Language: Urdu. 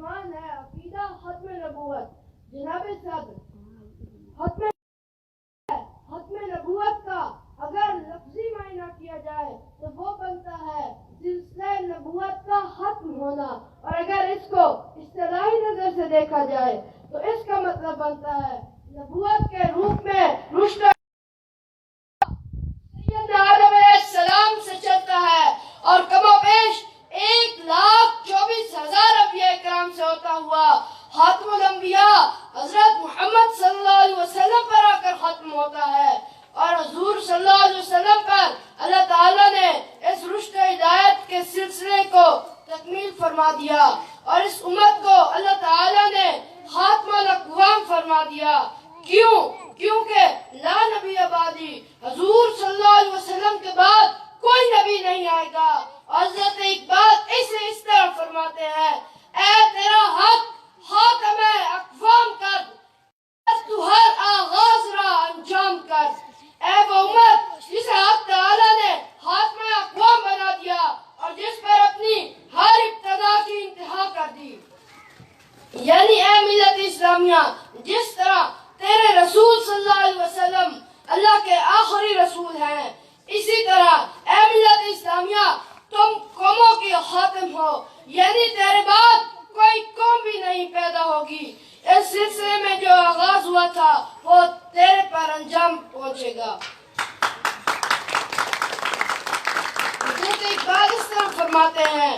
عنوان ہے عقیدہ ختم نبوت. جناب صدر، ختم نبوت کا اگر لفظی معنی کیا جائے تو وہ بنتا ہے سلسلہ نبوت کا ختم ہونا، اور اگر اس کو اصطلاحی نظر سے دیکھا جائے تو اس کا مطلب بنتا ہے نبوت کے روپ میں رشد سیدنا آدم علیہ السلام سے چلتا ہے اور کم و بیش 1,24,000 انبیاء کرام سے ہوتا ہوا خاتم الانبیاء حضرت محمد صلی اللہ علیہ وسلم پر آ کر ختم ہوتا ہے، اور حضور صلی اللہ علیہ وسلم پر اللہ تعالیٰ نے اس رشد ہدایت کے سلسلے کو تکمیل فرما دیا، اور اس امت کو اللہ تعالیٰ نے خاتمہ الاقوام فرما دیا. کیونکہ لا نبی بعدی، حضور صلی اللہ علیہ وسلم کے بعد کوئی نبی نہیں آئے گا. حضرت اقبال اسے اس طرح فرماتے ہیں: اے تیرا حق خاتم اقوام کر، تو ہر آغاز را انجام کر. اے وہ امت جسے حق تعالیٰ نے خاتم اقوام بنا دیا اور جس پر اپنی ہر ابتدا کی انتہا کر دی. یعنی اے ملت اسلامیہ، جس طرح تیرے رسول صلی اللہ علیہ وسلم اللہ کے آخری رسول ہیں، اسی طرح اے ملت اسلامیہ تم قوموں کے خاتم ہو، یعنی تیرے بعد کوئی قوم بھی نہیں پیدا ہوگی. اس سلسلے میں جو آغاز ہوا تھا وہ تیرے پر انجام پہنچے گا. حضرت اقبال اس طرح فرماتے ہیں: